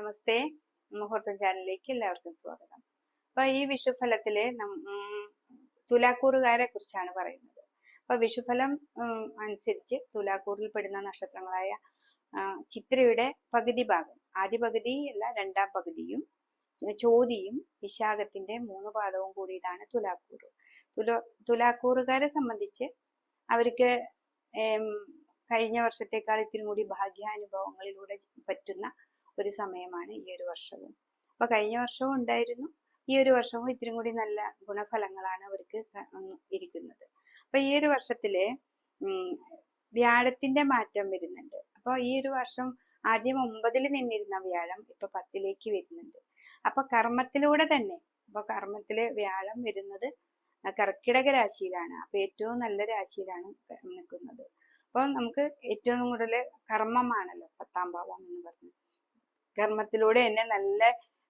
നമസ്തേ. മുഹൂർത്തം ചാനലിലേക്ക് എല്ലാവർക്കും സ്വാഗതം. അപ്പൊ ഈ വിഷുഫലത്തില് തുലാക്കൂറുകാരെ കുറിച്ചാണ് പറയുന്നത്. അപ്പൊ വിഷുഫലം അനുസരിച്ച് തുലാക്കൂറിൽ പെടുന്ന നക്ഷത്രങ്ങളായ ചിത്രയുടെ പകുതി ഭാഗം, ആദ്യ പകുതി അല്ല രണ്ടാം പകുതിയും, ചോതിയും വിശാഖത്തിന്റെ 3 പാദവും കൂടിയിട്ടാണ് തുലാക്കൂറ്. തുലാക്കൂറുകാരെ സംബന്ധിച്ച് അവർക്ക് കഴിഞ്ഞ വർഷത്തേക്കാൾ ഇത്തിരി കൂടി ഭാഗ്യാനുഭവങ്ങളിലൂടെ പറ്റുന്ന ഒരു സമയമാണ് ഈ ഒരു വർഷവും. അപ്പൊ കഴിഞ്ഞ വർഷവും ഉണ്ടായിരുന്നു, ഈ ഒരു വർഷവും ഇത്തിരി കൂടി നല്ല ഗുണഫലങ്ങളാണ് അവർക്ക് ഇരിക്കുന്നത്. അപ്പൊ ഈ ഒരു വർഷത്തില് വ്യാഴത്തിന്റെ മാറ്റം വരുന്നുണ്ട്. അപ്പൊ ഈ ഒരു വർഷം ആദ്യം 9-ൽ നിന്നിരുന്ന വ്യാഴം ഇപ്പൊ 10-ലേക്ക് വരുന്നുണ്ട്. അപ്പൊ കർമ്മത്തിലൂടെ തന്നെ, ഇപ്പൊ കർമ്മത്തില് വ്യാഴം വരുന്നത് കർക്കിടക രാശിയിലാണ്. അപ്പൊ ഏറ്റവും നല്ല രാശിയിലാണ് നിൽക്കുന്നത്. അപ്പൊ നമുക്ക് ഏറ്റവും കൂടുതൽ കർമ്മമാണല്ലോ 10-ാം ഭാവം എന്ന് പറഞ്ഞത്. കർമ്മത്തിലൂടെ തന്നെ നല്ല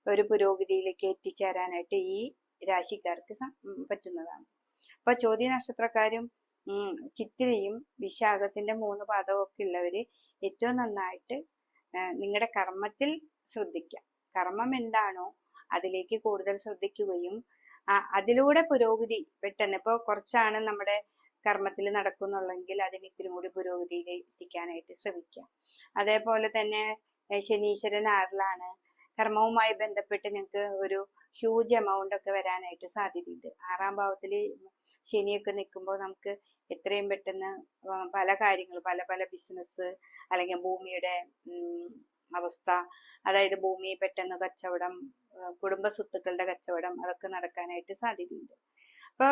ഒരു പുരോഗതിയിലേക്ക് എത്തിച്ചേരാനായിട്ട് ഈ രാശിക്കാർക്ക് പറ്റുന്നതാണ്. അപ്പൊ ചോതി നക്ഷത്രക്കാരും ചിത്തിരയും വിശാഖത്തിന്റെ 3 പാദവും ഒക്കെ ഉള്ളവര് ഏറ്റവും നന്നായിട്ട് നിങ്ങളുടെ കർമ്മത്തിൽ ശ്രദ്ധിക്കുക. കർമ്മം എന്താണോ അതിലേക്ക് കൂടുതൽ ശ്രദ്ധിക്കുകയും അതിലൂടെ പുരോഗതി പെട്ടെന്ന്, ഇപ്പൊ കുറച്ചാണ് നമ്മുടെ കർമ്മത്തിൽ നടക്കുന്നുള്ളെങ്കിൽ അതിന് ഇത്തിരി കൂടി പുരോഗതിയിൽ എത്തിക്കാനായിട്ട് ശ്രമിക്കുക. അതേപോലെ തന്നെ ശനീശ്വരൻ 6-ലാണ്. കർമ്മവുമായി ബന്ധപ്പെട്ട് നിങ്ങൾക്ക് ഒരു ഹ്യൂജ് എമൗണ്ട് ഒക്കെ വരാനായിട്ട് സാധ്യതയുണ്ട്. 6-ാം ഭാവത്തിൽ ശനിയൊക്കെ നിൽക്കുമ്പോൾ നമുക്ക് എത്രയും പെട്ടെന്ന് പല കാര്യങ്ങൾ, പല പല ബിസിനസ് അല്ലെങ്കിൽ ഭൂമിയുടെ അവസ്ഥ, അതായത് ഭൂമി പെട്ടെന്ന് കച്ചവടം, കുടുംബ സ്വത്തുക്കളുടെ കച്ചവടം, അതൊക്കെ നടക്കാനായിട്ട് സാധ്യതയുണ്ട്. അപ്പൊ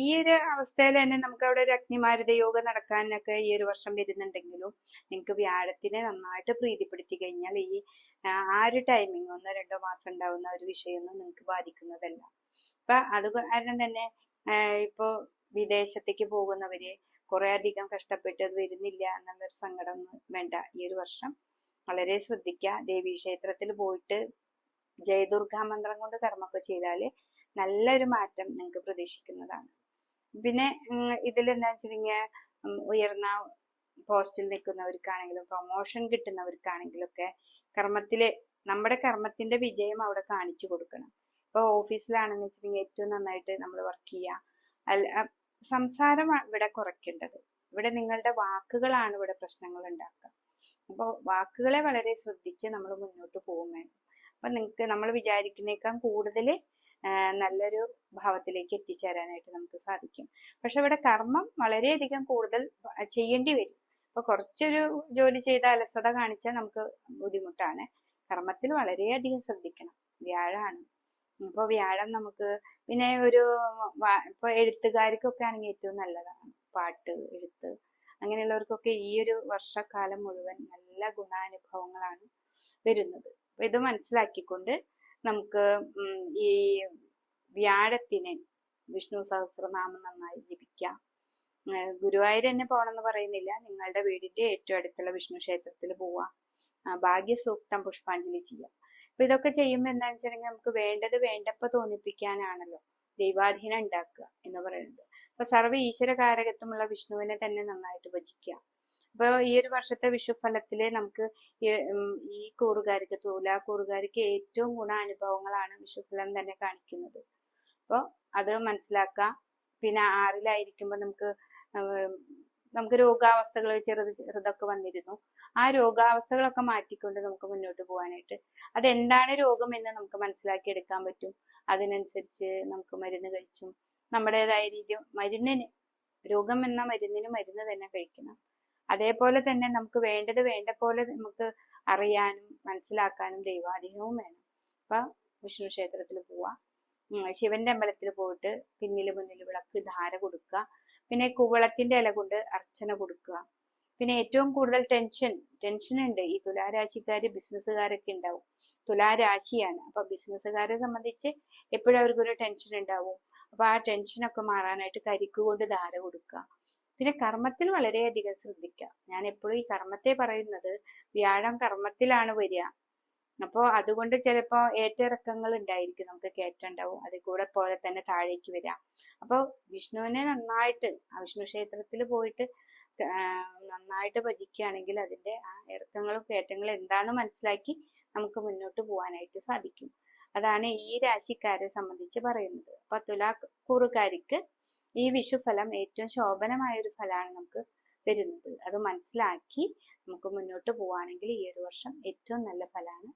ഈ ഒരു അവസ്ഥയിൽ തന്നെ നമുക്ക് അവിടെ ഒരു അഗ്നിമാരുത യോഗം നടക്കാനൊക്കെ ഈ ഒരു വർഷം വരുന്നുണ്ടെങ്കിലും നിങ്ങൾക്ക് വ്യാഴത്തിനെ നന്നായിട്ട് പ്രീതിപ്പെടുത്തി കഴിഞ്ഞാൽ ആ ഒരു ടൈമിങ് 1-2 മാസം ഉണ്ടാവുന്ന ഒരു വിഷയമൊന്നും നിങ്ങൾക്ക് ബാധിക്കുന്നതല്ല. അപ്പൊ അത് കാരണം തന്നെ ഇപ്പോ വിദേശത്തേക്ക് പോകുന്നവര് കുറെ അധികം കഷ്ടപ്പെട്ട് അത് വരുന്നില്ല എന്നുള്ളൊരു സങ്കടം വേണ്ട. ഈ ഒരു വർഷം വളരെ ശ്രദ്ധിക്കുക. ദേവീക്ഷേത്രത്തിൽ പോയിട്ട് ജയദുർഗാ മന്ത്രം കൊണ്ട് കർമ്മമൊക്കെ ചെയ്താല് നല്ലൊരു മാറ്റം നിങ്ങൾക്ക് പ്രതീക്ഷിക്കുന്നതാണ്. പിന്നെ ഇതിൽ എന്താ വെച്ചിട്ടുണ്ടെങ്കിൽ ഉയർന്ന പോസ്റ്റിൽ നിൽക്കുന്നവർക്കാണെങ്കിലും പ്രൊമോഷൻ കിട്ടുന്നവർക്കാണെങ്കിലും ഒക്കെ നമ്മുടെ കർമ്മത്തിന്റെ വിജയം അവിടെ കാണിച്ചു കൊടുക്കണം. ഇപ്പൊ ഓഫീസിലാണെന്ന് വെച്ചിട്ടുണ്ടെങ്കിൽ ഏറ്റവും നന്നായിട്ട് നമ്മൾ വർക്ക് ചെയ്യുക. സംസാരം ഇവിടെ കുറയ്ക്കേണ്ടത്. ഇവിടെ നിങ്ങളുടെ വാക്കുകളാണ് ഇവിടെ പ്രശ്നങ്ങൾ ഉണ്ടാക്കുക. അപ്പോൾ വാക്കുകളെ വളരെ ശ്രദ്ധിച്ച് നമ്മൾ മുന്നോട്ട് പോകും വേണം. അപ്പൊ നിങ്ങൾക്ക് നമ്മൾ വിചാരിക്കുന്നേക്കാൾ കൂടുതൽ നല്ലൊരു ഭാവത്തിലേക്ക് എത്തിച്ചേരാനായിട്ട് നമുക്ക് സാധിക്കും. പക്ഷെ ഇവിടെ കർമ്മം വളരെയധികം കൂടുതൽ ചെയ്യേണ്ടി വരും. അപ്പൊ കുറച്ചൊരു ജോലി ചെയ്ത അലസത കാണിച്ചാൽ നമുക്ക് ബുദ്ധിമുട്ടാണ്. കർമ്മത്തിൽ വളരെയധികം ശ്രദ്ധിക്കണം. വ്യാഴമാണ്. ഇപ്പൊ വ്യാഴം നമുക്ക് പിന്നെ ഇപ്പൊ എഴുത്തുകാർക്കൊക്കെ ആണെങ്കിൽ ഏറ്റവും നല്ലതാണ്. പാട്ട്, എഴുത്ത് അങ്ങനെയുള്ളവർക്കൊക്കെ ഈ ഒരു വർഷക്കാലം മുഴുവൻ നല്ല ഗുണാനുഭവങ്ങളാണ് വരുന്നത്. അപ്പൊ ഇത് മനസ്സിലാക്കിക്കൊണ്ട് നമുക്ക് ഈ വ്യാഴത്തിന് വിഷ്ണു സഹസ്രനാമം നന്നായി ജപിക്കാം. ഗുരുവായൂർ തന്നെ പോകണമെന്ന് പറയുന്നില്ല, നിങ്ങളുടെ വീടിന്റെ ഏറ്റവും അടുത്തുള്ള വിഷ്ണു ക്ഷേത്രത്തിൽ പോവാം. ഭാഗ്യസൂക്തം പുഷ്പാഞ്ജലി ചെയ്യാം. അപ്പൊ ഇതൊക്കെ ചെയ്യുമ്പോൾ എന്താണെന്ന് വെച്ചിട്ടുണ്ടെങ്കിൽ നമുക്ക് വേണ്ടത് വേണ്ടപ്പോ തോന്നിപ്പിക്കാനാണല്ലോ ദൈവാധീനം ഉണ്ടാക്കുക എന്ന് പറയുന്നത്. അപ്പൊ സർവ്വ ഈശ്വരകാരകത്വമുള്ള വിഷ്ണുവിനെ തന്നെ നന്നായിട്ട് ഭജിക്കുക. അപ്പൊ ഈ ഒരു വർഷത്തെ വിഷുഫലത്തില് നമുക്ക് ഈ കൂറുകാർക്ക്, തുലാക്കൂറുകാർക്ക് ഏറ്റവും ഗുണാനുഭവങ്ങളാണ് വിഷുഫലം തന്നെ കാണിക്കുന്നത്. അപ്പോൾ അത് മനസ്സിലാക്കാം. പിന്നെ 6-ലായിരിക്കുമ്പോൾ നമുക്ക് രോഗാവസ്ഥകൾ ചെറുതൊക്കെ വന്നിരുന്നു. ആ രോഗാവസ്ഥകളൊക്കെ മാറ്റിക്കൊണ്ട് നമുക്ക് മുന്നോട്ട് പോകാനായിട്ട് അതെന്താണ് രോഗം എന്ന് നമുക്ക് മനസ്സിലാക്കി എടുക്കാൻ പറ്റും. അതിനനുസരിച്ച് നമുക്ക് മരുന്ന് കഴിച്ചും നമ്മുടേതായ രീതി രോഗം എന്ന മരുന്നിന് മരുന്ന് തന്നെ കഴിക്കണം. അതേപോലെ തന്നെ നമുക്ക് വേണ്ടത് വേണ്ട പോലെ നമുക്ക് അറിയാനും മനസ്സിലാക്കാനും ദൈവാധീനവും വേണം. അപ്പൊ വിഷ്ണു ക്ഷേത്രത്തിൽ പോവാ, ശിവന്റെ അമ്പലത്തിൽ പോയിട്ട് മുന്നിൽ വിളക്ക് ധാര കൊടുക്കുക. പിന്നെ കുവളത്തിന്റെ ഇല കൊണ്ട് അർച്ചന കൊടുക്കുക. പിന്നെ ഏറ്റവും കൂടുതൽ ടെൻഷൻ ഉണ്ട് ഈ തുലാരാശിക്കാര്, ബിസിനസ്സുകാരൊക്കെ ഉണ്ടാവും. തുലാരാശിയാണ്. അപ്പൊ ബിസിനസ്സുകാരെ സംബന്ധിച്ച് എപ്പോഴും അവർക്കൊരു ടെൻഷൻ ഉണ്ടാവും. അപ്പൊ ആ ടെൻഷനൊക്കെ മാറാനായിട്ട് കരിക്ക് കൊണ്ട് ധാര കൊടുക്കുക. പിന്നെ കർമ്മത്തിൽ വളരെയധികം ശ്രദ്ധിക്കുക. ഞാൻ എപ്പോഴും ഈ കർമ്മത്തെ പറയുന്നത്, വ്യാഴം കർമ്മത്തിലാണ് വരിക. അപ്പോൾ അതുകൊണ്ട് ചിലപ്പോ ഏറ്റിറക്കങ്ങൾ ഉണ്ടായിരിക്കും. നമുക്ക് കയറ്റം ഉണ്ടാവും, അതിൽ കൂടെ പോലെ തന്നെ താഴേക്ക് വരാം. അപ്പോൾ വിഷ്ണുവിനെ നന്നായിട്ട് വിഷ്ണു ക്ഷേത്രത്തിൽ പോയിട്ട് നന്നായിട്ട് ഭജിക്കുകയാണെങ്കിൽ അതിന്റെ ആ ഇറക്കങ്ങളും കയറ്റങ്ങളും എന്താണെന്ന് മനസ്സിലാക്കി നമുക്ക് മുന്നോട്ട് പോകാനായിട്ട് സാധിക്കും. അതാണ് ഈ രാശിക്കാരെ സംബന്ധിച്ച് പറയുന്നത്. അപ്പൊ തുലാക്കൂറുകാർക്ക് ഈ വിഷുഫലം ഏറ്റവും ശോഭനമായ ഒരു ഫലമാണ് നമുക്ക് വരുന്നത്. അത് മനസ്സിലാക്കി നമുക്ക് മുന്നോട്ട് പോവുകയാണെങ്കിൽ ഈ ഒരു വർഷം ഏറ്റവും നല്ല ഫലമാണ്